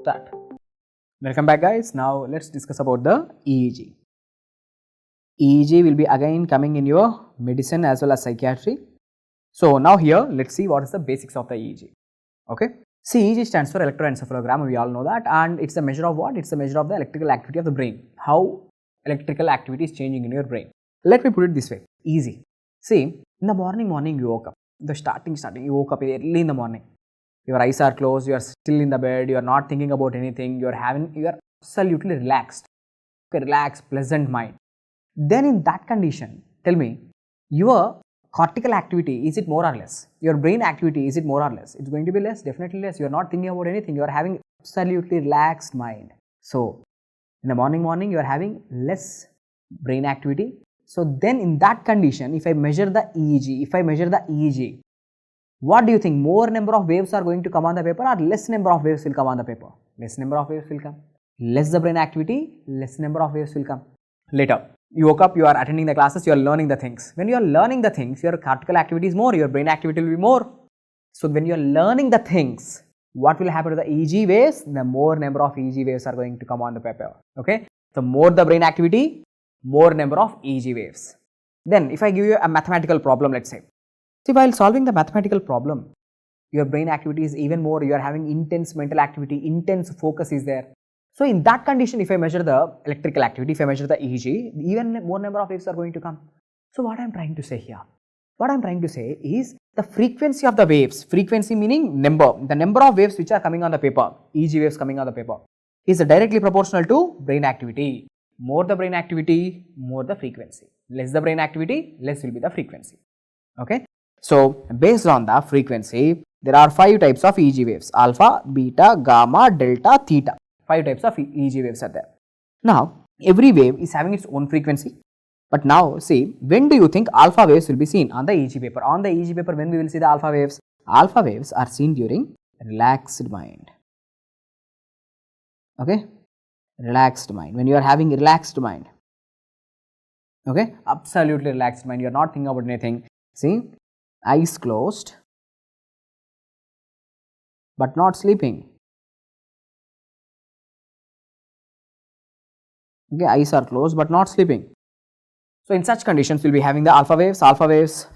start. Welcome back guys. Now let's discuss about the EEG. EEG will be again coming in your medicine as well as psychiatry. So now here let's see what is the basics of the EEG. Okay. See, EEG stands for electroencephalogram, we all know that, and it's a measure of what? It's a measure of the electrical activity of the brain. How electrical activity is changing in your brain. Let me put it this way, easy. See, in the morning you woke up. The starting you woke up early in the morning. Your eyes are closed, you are still in the bed, you are not thinking about anything, you are absolutely relaxed. Okay, relaxed, pleasant mind. Then in that condition, tell me, your cortical activity, is it more or less? Your brain activity, is it more or less? It's going to be less, definitely less. You are not thinking about anything, you are having absolutely relaxed mind. So, in the morning you are having less brain activity. So, then in that condition, if I measure the EEG, what do you think? More number of waves are going to come on the paper or less number of waves will come on the paper? Less number of waves will come. Less the brain activity, less number of waves will come. Later, you woke up, you are attending the classes, you are learning the things. When you are learning the things, your cortical activity is more, your brain activity will be more. So, when you are learning the things, what will happen to the EEG waves? The more number of EEG waves are going to come on the paper. Okay. So, more the brain activity, more number of EEG waves. Then, if I give you a mathematical problem, let's say. See, while solving the mathematical problem, your brain activity is even more, you are having intense mental activity, intense focus is there. So, in that condition, if I measure the electrical activity, if I measure the EEG, even more number of waves are going to come. So, what I am trying to say here? What I am trying to say is the frequency of the waves, frequency meaning number, the number of waves which are coming on the paper, EEG waves coming on the paper, is directly proportional to brain activity. More the brain activity, more the frequency. Less the brain activity, less will be the frequency. Okay. So, based on the frequency, there are 5 types of EEG waves: alpha, beta, gamma, delta, theta. 5 types of EEG waves are there. Now, every wave is having its own frequency. But now, see, when do you think alpha waves will be seen on the EEG paper? On the EEG paper, when we will see the alpha waves? Alpha waves are seen during relaxed mind. Okay? Relaxed mind. When you are having relaxed mind. Okay? Absolutely relaxed mind. You are not thinking about anything. See? Eyes closed, but not sleeping. Okay, eyes are closed but not sleeping. So, in such conditions, we will be having the alpha waves. Alpha waves,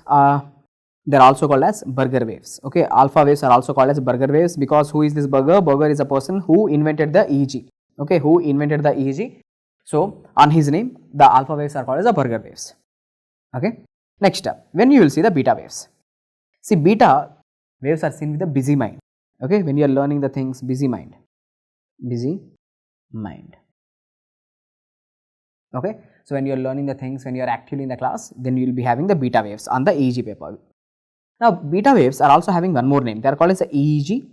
they are also called as burger waves. Okay, alpha waves are also called as burger waves because who is this burger? Burger is a person who invented the EEG. Okay, who invented the EEG. So, on his name, the alpha waves are called as the burger waves. Okay, next up, when you will see the beta waves. See, beta waves are seen with the busy mind. Okay, when you are learning the things, busy mind. Busy mind. Okay, so when you are learning the things, when you are actively in the class, then you will be having the beta waves on the EEG paper. Now, beta waves are also having one more name. They are called as the EEG.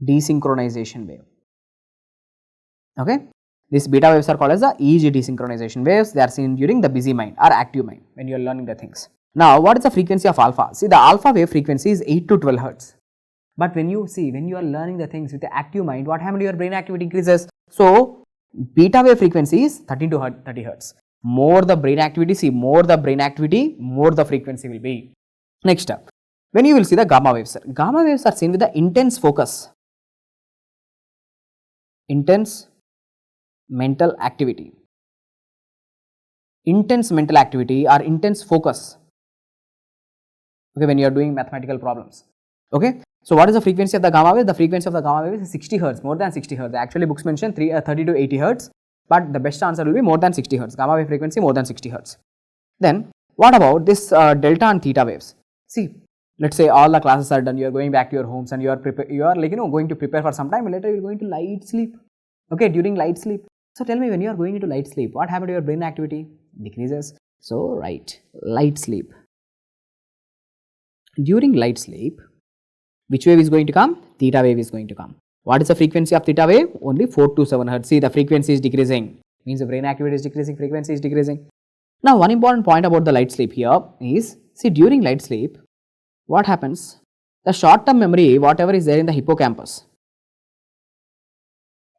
Desynchronization wave. Okay. These beta waves are called as the EEG desynchronization waves. They are seen during the busy mind or active mind when you are learning the things. Now, what is the frequency of alpha? See, the alpha wave frequency is 8 to 12 hertz. But when you see, when you are learning the things with the active mind, what happens to your brain activity increases? So, beta wave frequency is 30 to 30 hertz. More the brain activity, see, more the brain activity, more the frequency will be. Next up, when you will see the gamma waves. Gamma waves are seen with the intense focus. Intense mental activity. Intense mental activity or intense focus. Okay, when you are doing mathematical problems. Okay, so what is the frequency of the gamma wave? The frequency of the gamma wave is 60 hertz, more than 60 hertz. Actually, books mention 30 to 80 hertz, but the best answer will be more than 60 hertz. Gamma wave frequency more than 60 hertz. Then, what about this delta and theta waves? See, let's say all the classes are done. You are going back to your homes and you are going to prepare for some time. Later, you are going to light sleep. Okay, during light sleep. So, tell me, when you are going into light sleep, what happened to your brain activity? Decreases. So, right, light sleep. During light sleep, which wave is going to come? Theta wave is going to come. What is the frequency of theta wave? Only 4 to 7 hertz. See, the frequency is decreasing. Means the brain activity is decreasing, frequency is decreasing. Now, one important point about the light sleep here is, see, during light sleep, what happens? The short-term memory, whatever is there in the hippocampus.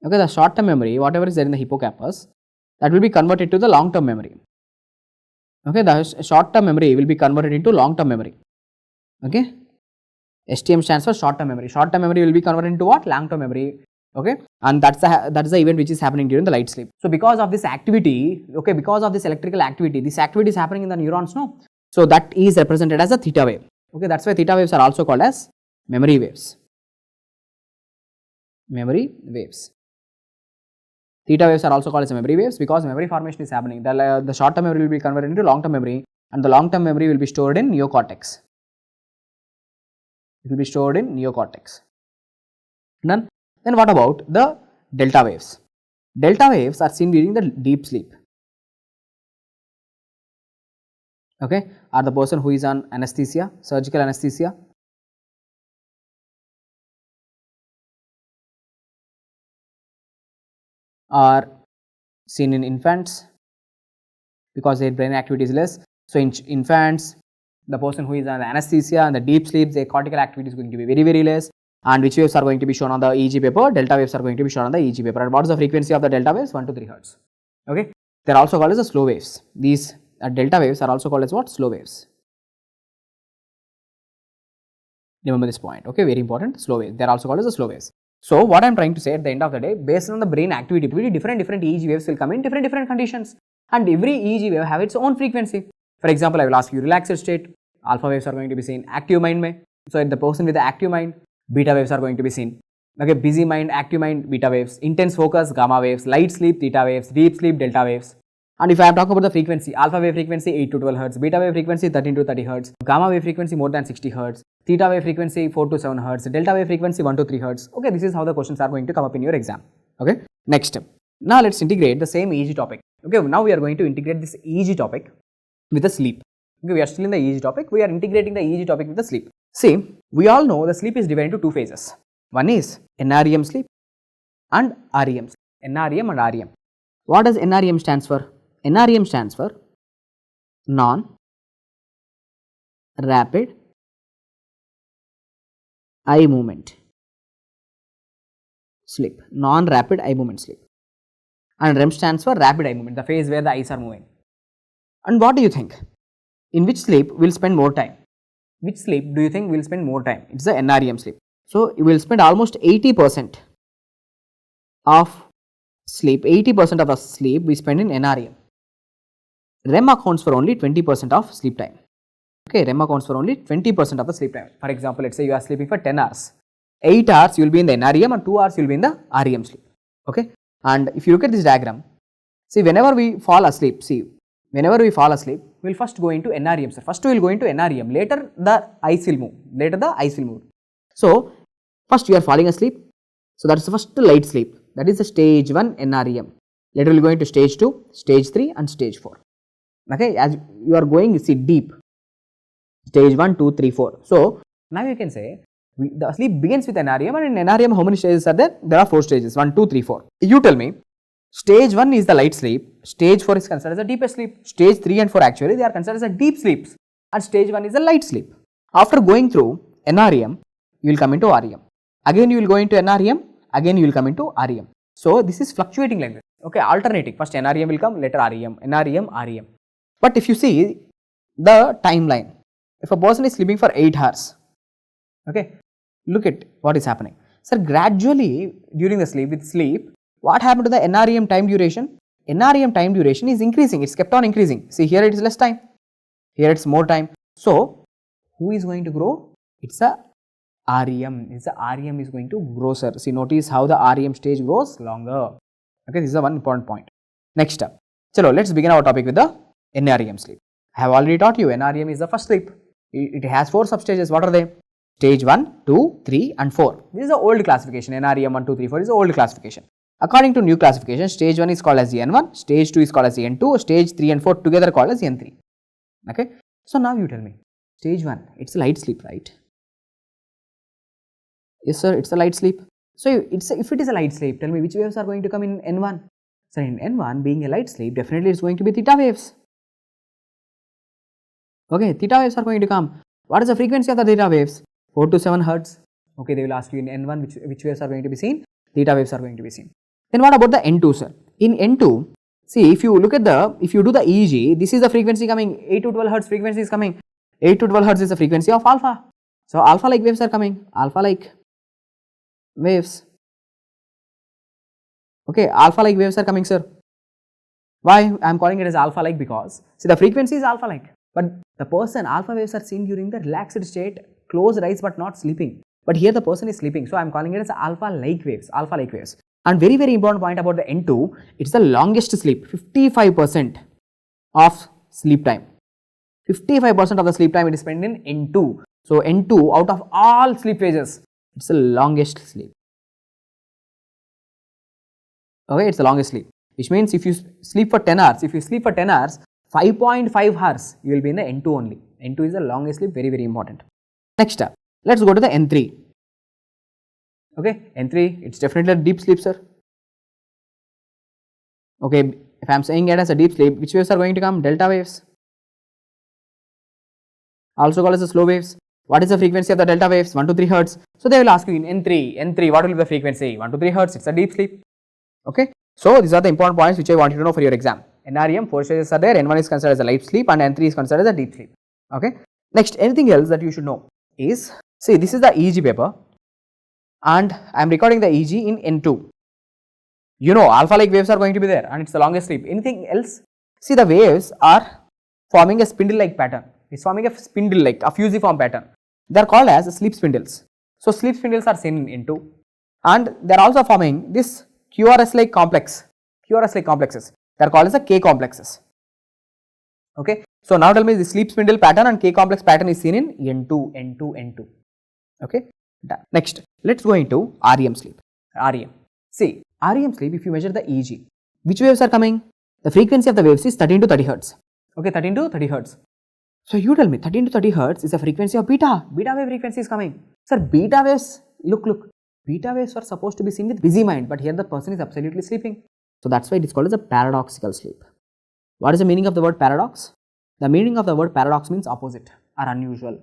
Okay, the short-term memory, whatever is there in the hippocampus, that will be converted to the long-term memory. Okay, the short-term memory will be converted into long-term memory. Okay. STM stands for short term memory. Short term memory will be converted into what? Long term memory. Okay, and that's the event which is happening during the light sleep. So because of this activity, okay, because of this electrical activity, this activity is happening in the neurons, no? So that is represented as a theta wave. Okay, that's why theta waves are also called as memory waves. Memory waves. Theta waves are also called as memory waves because memory formation is happening. The short term memory will be converted into long term memory, and the long term memory will be stored in neocortex. It will be stored in neocortex. Done. Then what about the delta waves? Delta waves are seen during the deep sleep. Okay, or the person who is on anesthesia, surgical anesthesia. Are seen in infants because their brain activity is less. So in infants, the person who is on anesthesia and the deep sleep, their cortical activity is going to be very, very less. And which waves are going to be shown on the EEG paper? Delta waves are going to be shown on the EEG paper. And what is the frequency of the delta waves? 1 to 3 hertz. Okay, they are also called as the slow waves. These delta waves are also called as what? Slow waves. Remember this point. Okay, very important. Slow waves. They are also called as the slow waves. So what I am trying to say at the end of the day, based on the brain activity, different EEG waves will come in different conditions, and every EEG wave have its own frequency. For example, I will ask you relaxed state, alpha waves are going to be seen. Active mind may, so in the person with the active mind, beta waves are going to be seen. Okay, busy mind, active mind, beta waves. Intense focus, gamma waves. Light sleep, theta waves. Deep sleep, delta waves. And if I am talking about the frequency, alpha wave frequency 8 to 12 hertz, beta wave frequency 13 to 30 hertz, gamma wave frequency more than 60 hertz, theta wave frequency 4 to 7 hertz, delta wave frequency 1 to 3 hertz. Okay, this is how the questions are going to come up in your exam. Okay, next. Now let's integrate the same EEG topic. Okay, now we are going to integrate this EEG topic with the sleep. Okay, we are still in the EEG topic. We are integrating the EEG topic with the sleep. See, we all know the sleep is divided into two phases. One is NREM sleep and REM sleep. NREM and REM. What does NREM stands for? NREM stands for non-rapid eye movement sleep. Non-rapid eye movement sleep. And REM stands for rapid eye movement, the phase where the eyes are moving. And what do you think? In which sleep we will spend more time? Which sleep do you think we will spend more time? It's the NREM sleep. So you will spend almost 80% of sleep, 80% of the sleep we spend in NREM. REM accounts for only 20% of sleep time. Okay, REM accounts for only 20% of the sleep time. For example, let's say you are sleeping for 10 hours. 8 hours you will be in the NREM and 2 hours you will be in the REM sleep. Okay, and if you look at this diagram, see, whenever we fall asleep, we will first go into NREM. First we will go into NREM, later the eyes will move. So first you are falling asleep, so that is the first light sleep, that is the stage 1 NREM. Later we will go into stage 2, stage 3 and stage 4. Okay, as you are going, see, deep, stage 1, 2, 3, 4. So now you can say the sleep begins with NREM, and in NREM how many stages are there? There are 4 stages, 1, 2, 3, 4. You tell me, stage 1 is the light sleep, stage 4 is considered as the deepest sleep, stage 3 and 4 actually they are considered as the deep sleeps, and stage 1 is the light sleep. After going through NREM, you will come into REM. Again you will go into NREM, again you will come into REM. So this is fluctuating like this. Okay, alternating. First NREM will come, later REM, NREM, REM. But if you see the timeline, if a person is sleeping for 8 hours, okay, look at what is happening. Sir, gradually during the sleep, what happened to the NREM time duration? NREM time duration is increasing, it's kept on increasing. See, here it is less time, here it's more time. So who is going to grow? It's a REM. REM is going to grow, sir. See, notice how the REM stage grows longer. Okay, this is the one important point. Next up, chalo, let's begin our topic with the NREM sleep. I have already taught you NREM is the first sleep. It has 4 substages. What are they? Stage 1, 2, 3 and 4. This is the old classification. NREM 1, 2, 3, 4 is the old classification. According to new classification, stage 1 is called as the N1, stage 2 is called as the N2, stage 3 and 4 together called as N3. Okay. So now you tell me, stage 1, it's a light sleep, right? Yes sir, it's a light sleep. So if it is a light sleep, tell me which waves are going to come in N1? So in N1, being a light sleep, definitely it's going to be theta waves. Okay, theta waves are going to come. What is the frequency of the theta waves? 4 to 7 hertz. Okay, they will ask you in N1 which waves are going to be seen? Theta waves are going to be seen. Then what about the N2, sir? In N2, see, if you do the EEG, this is the frequency coming, 8 to 12 hertz frequency is coming. 8 to 12 hertz is the frequency of alpha. So alpha like waves are coming, alpha like waves. Okay, alpha like waves are coming, sir. Why I am calling it as alpha like? Because see, the frequency is alpha like, but the person, alpha waves are seen during the relaxed state, closed eyes but not sleeping. But here the person is sleeping, so I am calling it as alpha like waves, alpha like waves. And very, very important point about the N2, it's the longest sleep, 55% of sleep time. 55% of the sleep time it is spent in N2. So N2 out of all sleep phases, it's the longest sleep. Okay, it's the longest sleep, which means if you sleep for 10 hours, 5.5 hours, you will be in the N2 only. N2 is the longest sleep, very, very important. Next up, let's go to the N3. Okay, N3, it's definitely a deep sleep, sir. Okay, if I am saying it as a deep sleep, which waves are going to come? Delta waves, also called as the slow waves. What is the frequency of the delta waves? 1 to 3 hertz. So they will ask you in N3, what will be the frequency? 1 to 3 hertz, it's a deep sleep. Okay, so these are the important points which I want you to know for your exam. NREM, 4 stages are there, N1 is considered as a light sleep and N3 is considered as a deep sleep. Okay, next, anything else that you should know is, see, this is the EEG paper and I am recording the EEG in N2. You know, alpha like waves are going to be there and it's the longest sleep. Anything else? See, the waves are forming a spindle like pattern. It's forming a spindle like a fusiform pattern. They are called as sleep spindles. So sleep spindles are seen in N2 and they are also forming this QRS like complex, QRS like complexes. They are called as the K complexes. Okay. So now tell me, the sleep spindle pattern and K complex pattern is seen in N2. Okay. Next, let's go into REM sleep. REM. See, REM sleep, if you measure the EEG, which waves are coming? The frequency of the waves is 13 to 30 hertz. Okay, 13 to 30 hertz. So you tell me, 13 to 30 hertz is the frequency of beta. Beta wave frequency is coming. Sir, beta waves, look. Beta waves were supposed to be seen with busy mind, but here the person is absolutely sleeping. So that's why it is called as a paradoxical sleep. What is the meaning of the word paradox? The meaning of the word paradox means opposite or unusual.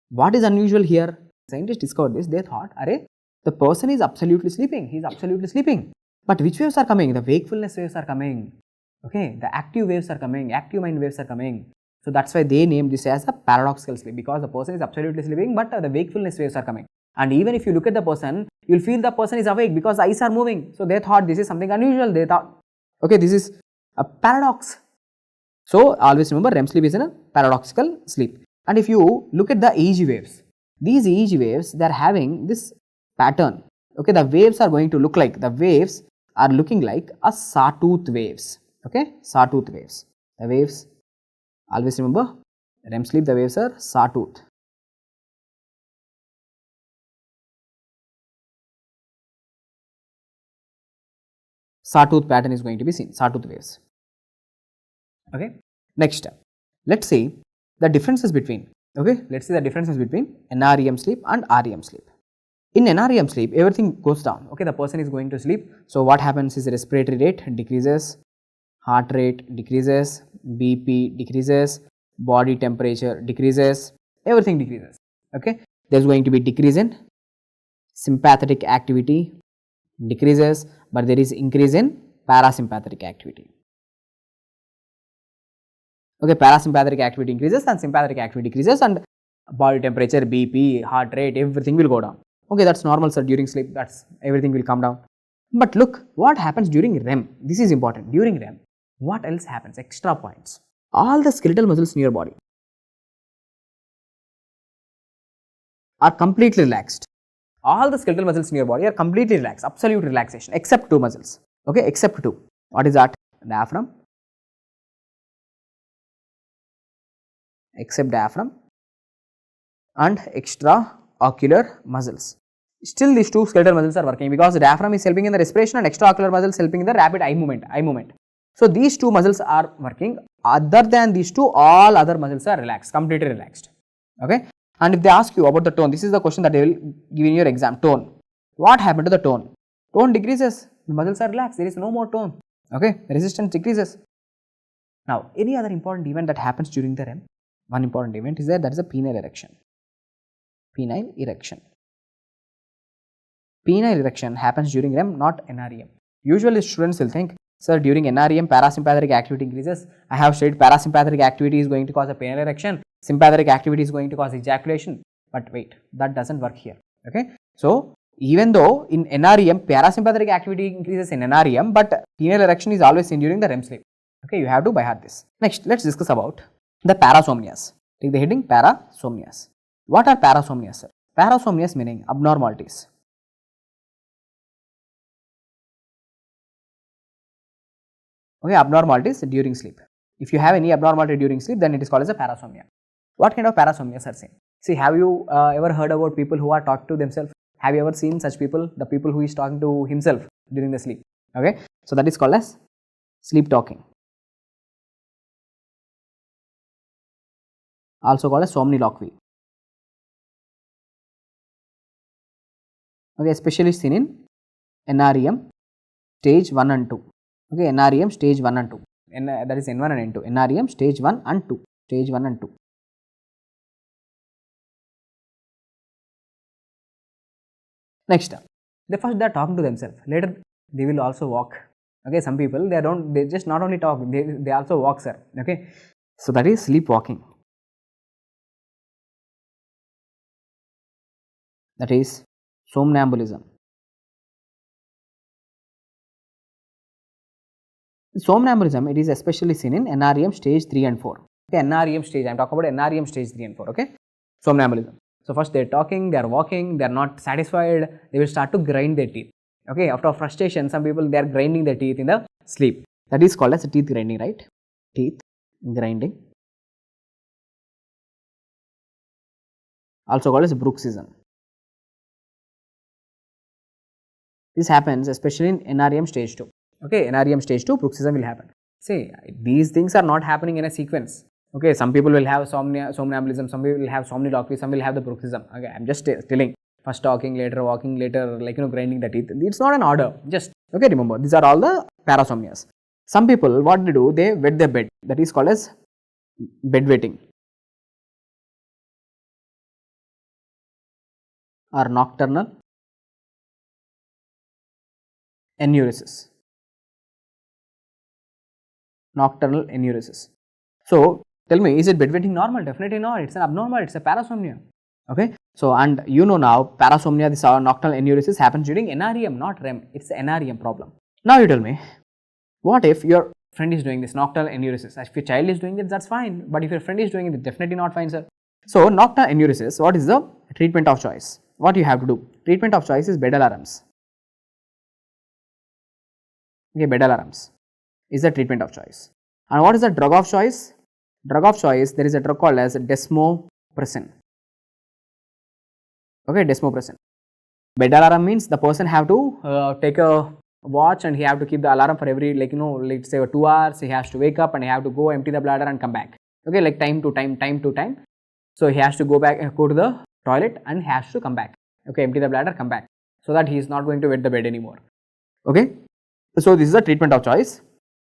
What is unusual here? Scientists discovered this. They thought, array, the person is absolutely sleeping. He is absolutely sleeping. But which waves are coming? The wakefulness waves are coming. Okay, the active waves are coming. Active mind waves are coming. So that's why they named this as a paradoxical sleep, because the person is absolutely sleeping, but the wakefulness waves are coming. And even if you look at the person, you will feel the person is awake because the eyes are moving. So they thought this is something unusual. They thought, okay, this is a paradox. So always remember, REM sleep is a paradoxical sleep. And if you look at the EEG waves, these EEG waves, they are having this pattern. Okay, the waves are going to look like, the waves are looking like a sawtooth waves. Okay, sawtooth waves. The waves, always remember, REM sleep, the waves are sawtooth. Sawtooth pattern is going to be seen, sawtooth waves. Okay. Next, let's see the differences between, NREM sleep and REM sleep. In NREM sleep, everything goes down. Okay, the person is going to sleep. So what happens is respiratory rate decreases, heart rate decreases, BP decreases, body temperature decreases, everything decreases. Okay, there is going to be decrease in sympathetic activity decreases, but there is increase in parasympathetic activity. Okay, parasympathetic activity increases and sympathetic activity decreases, and body temperature, BP, heart rate, everything will go down. Okay, that's normal, sir. During sleep, that's everything will come down. But look, what happens during REM? This is important. During REM, what else happens? Extra points. All the skeletal muscles in your body are completely relaxed. All the skeletal muscles in your body are completely relaxed, absolute relaxation, except two muscles. Okay, except two. What is that? Diaphragm, except diaphragm, and extraocular muscles. Still these two skeletal muscles are working, because the diaphragm is helping in the respiration and extraocular muscles helping in the rapid eye movement. So these two muscles are working. Other than these two, all other muscles are relaxed, completely relaxed. Okay. And if they ask you about the tone, this is the question that they will give in your exam. Tone. What happened to the tone? Tone decreases. The muscles are relaxed. There is no more tone. Okay. Resistance decreases. Now, any other important event that happens during the REM? One important event is that is a penile erection. Penile erection. Penile erection happens during REM, not NREM. Usually students will think, So, during NREM, parasympathetic activity increases. I have said parasympathetic activity is going to cause a penile erection, sympathetic activity is going to cause ejaculation, but wait, that does not work here. Okay. So, even though in NREM, parasympathetic activity increases in NREM, but penile erection is always seen during the REM sleep. Okay, you have to by heart this. Next, let us discuss about the parasomnias. Take the heading parasomnias. What are parasomnias, sir? Parasomnias meaning abnormalities. Okay, abnormalities during sleep. If you have any abnormality during sleep, then it is called as a parasomnia. What kind of parasomnias are seen? See, have you ever heard about people who are talking to themselves? Have you ever seen such people? The people who is talking to himself during the sleep. Okay, so that is called as sleep talking. Also called as somniloquy. Okay, especially seen in NREM stage 1 and 2. Okay, NREM stage 1 and 2. That is N1 and N2. NREM stage 1 and 2. Stage 1 and 2. Next, they are talking to themselves. Later, they will also walk. Okay, some people they just not only talk, they also walk, sir. Okay, so that is sleepwalking. That is somnambulism. Somnambulism, it is especially seen in NREM stage 3 and 4. Okay, NREM stage, I am talking about NREM stage 3 and 4. Okay, somnambulism. So, first they are talking, they are walking, they are not satisfied, they will start to grind their teeth. Okay, after frustration, some people they are grinding their teeth in the sleep. That is called as teeth grinding, right? Teeth grinding. Also called as bruxism. This happens especially in NREM stage 2. Okay, NREM stage 2, bruxism will happen. See, these things are not happening in a sequence. Okay, some people will have somnambulism, some people will have somniloquy, some will have the bruxism. Okay, I am just telling. First talking, later walking, later grinding the teeth. It's not an order. Just okay. Remember, these are all the parasomnias. Some people, what they do, they wet their bed. That is called as bedwetting or nocturnal enuresis. Nocturnal enuresis. So tell me, is it bedwetting normal? Definitely not. It's an abnormal. It's a parasomnia. Okay. So and you know now parasomnia, this nocturnal enuresis happens during NREM, not REM. It's an NREM problem. Now you tell me, what if your friend is doing this nocturnal enuresis? If your child is doing it, that's fine. But if your friend is doing it, definitely not fine, sir. So nocturnal enuresis, what is the treatment of choice? What you have to do? Treatment of choice is bed alarms. Okay, bed alarms is the treatment of choice. And what is the drug of choice? Drug of choice, there is a drug called as desmopressin. Okay, desmopressin. Bed alarm means the person have to take a watch and he have to keep the alarm for every let's say 2 hours. He has to wake up and he have to go empty the bladder and come back. Okay, like time to time. So he has to go to the toilet and he has to come back. Okay, empty the bladder, come back, so that he is not going to wet the bed anymore. Okay, so this is a treatment of choice.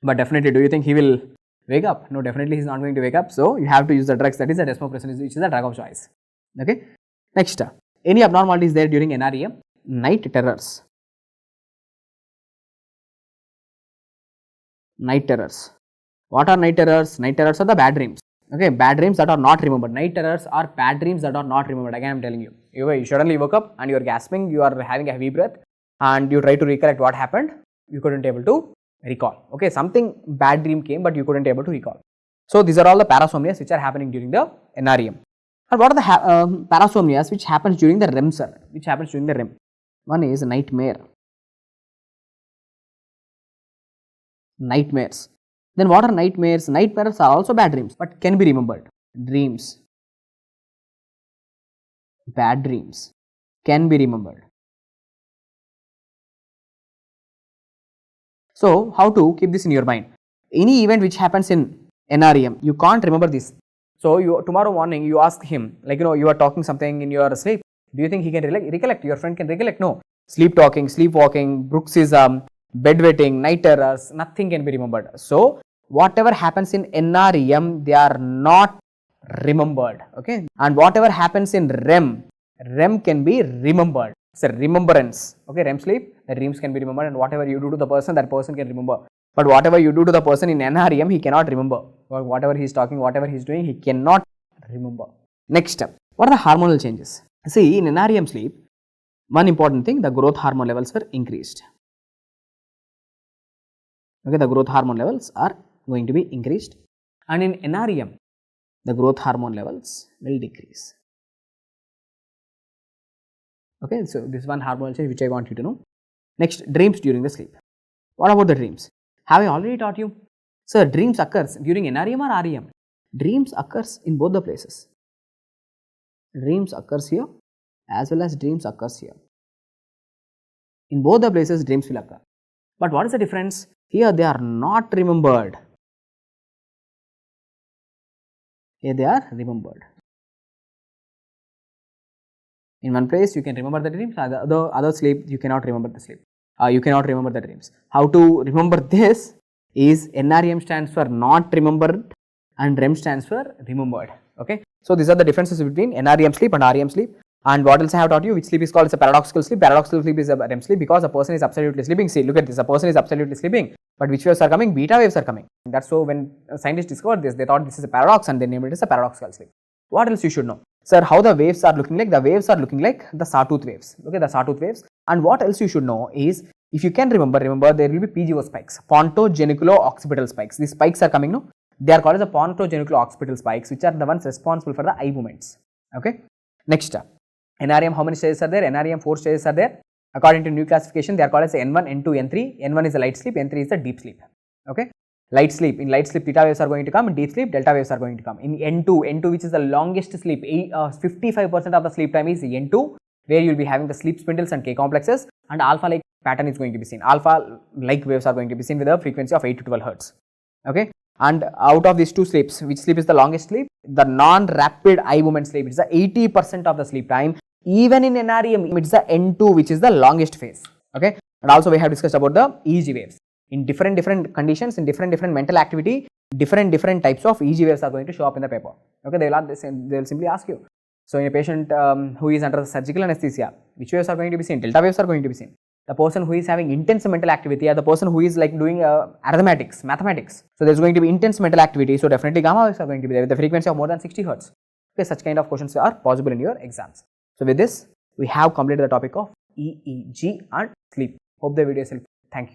But definitely, do you think he will wake up? No, definitely he is not going to wake up. So you have to use the drugs, that is the desmopressin, which is the drug of choice. Okay. Next, any abnormalities there during NREM? Night terrors. Night terrors. What are night terrors? Night terrors are the bad dreams. Okay, bad dreams that are not remembered. Night terrors are bad dreams that are not remembered. Again, I am telling you. You suddenly woke up and you are gasping, you are having a heavy breath, and you try to recollect what happened. You couldn't able to recall. Okay, something bad dream came, but you couldn't able to recall. So these are all the parasomnias which are happening during the NREM. And what are the parasomnias which happens during the REM, sir? Which happens during the REM? One is nightmare. Nightmares. Then what are nightmares? Nightmares are also bad dreams, but can be remembered. Dreams. Bad dreams can be remembered. So how to keep this in your mind? Any event which happens in NREM, you can't remember this. So tomorrow morning you ask him, you are talking something in your sleep. Do you think he can recollect? Your friend can recollect? No. Sleep talking, sleepwalking, bruxism, bedwetting, night terrors, nothing can be remembered. So whatever happens in NREM, they are not remembered. Okay. And whatever happens in REM can be remembered. It's a remembrance. Okay, REM sleep, the dreams can be remembered, and whatever you do to the person, that person can remember. But whatever you do to the person in NREM, he cannot remember. Or whatever he is talking, whatever he is doing, he cannot remember. Next step, what are the hormonal changes? See, in NREM sleep, one important thing, the growth hormone levels were increased. Okay, the growth hormone levels are going to be increased, and in NREM, the growth hormone levels will decrease. Okay, so this is one hormonal change which I want you to know. Next, dreams during the sleep. What about the dreams? Have I already taught you? Sir, dreams occurs during NREM or REM? Dreams occurs in both the places. Dreams occurs here as well as dreams occurs here. In both the places dreams will occur. But what is the difference? Here they are not remembered. Here they are remembered. In one place you can remember the dreams, other sleep you cannot remember the sleep. You cannot remember the dreams. How to remember this is NREM stands for not remembered and REM stands for remembered. Okay. So these are the differences between NREM sleep and REM sleep. And what else I have taught you? Which sleep is called as a paradoxical sleep? Paradoxical sleep is a REM sleep because a person is absolutely sleeping. See, look at this. A person is absolutely sleeping, but which waves are coming? Beta waves are coming. That's so when scientists discovered this, they thought this is a paradox and they named it as a paradoxical sleep. What else you should know? Sir, how the waves are looking like? The waves are looking like the sawtooth waves. Okay, the sawtooth waves. And what else you should know is, if you can remember there will be PGO spikes, pontogeniculo-occipital spikes. These spikes are coming, no? They are called as the pontogeniculo-occipital spikes, which are the ones responsible for the eye movements. Okay. Next, NREM, how many stages are there? NREM 4 stages are there. According to new classification, they are called as N1, N2, N3. N1 is the light sleep, N3 is the deep sleep. Okay. Light sleep, in light sleep theta waves are going to come, in deep sleep delta waves are going to come. In N2 which is the longest sleep, 55% of the sleep time is N2, where you will be having the sleep spindles and K complexes, and alpha like pattern is going to be seen. Alpha like waves are going to be seen with a frequency of 8 to 12 hertz. Okay. And out of these two sleeps, which sleep is the longest sleep? The non-rapid eye movement sleep. It is the 80% of the sleep time. Even in NREM, it is the N2 which is the longest phase. Okay. And also we have discussed about the EEG waves. In different conditions, in different mental activity, different types of EEG waves are going to show up in the paper. Okay, they will simply ask you. So in a patient who is under surgical anesthesia, which waves are going to be seen? Delta waves are going to be seen. The person who is having intense mental activity, or the person who is like doing arithmetics, mathematics. So there is going to be intense mental activity. So definitely gamma waves are going to be there with the frequency of more than 60 hertz. Okay, such kind of questions are possible in your exams. So with this, we have completed the topic of EEG and sleep. Hope the video is helpful.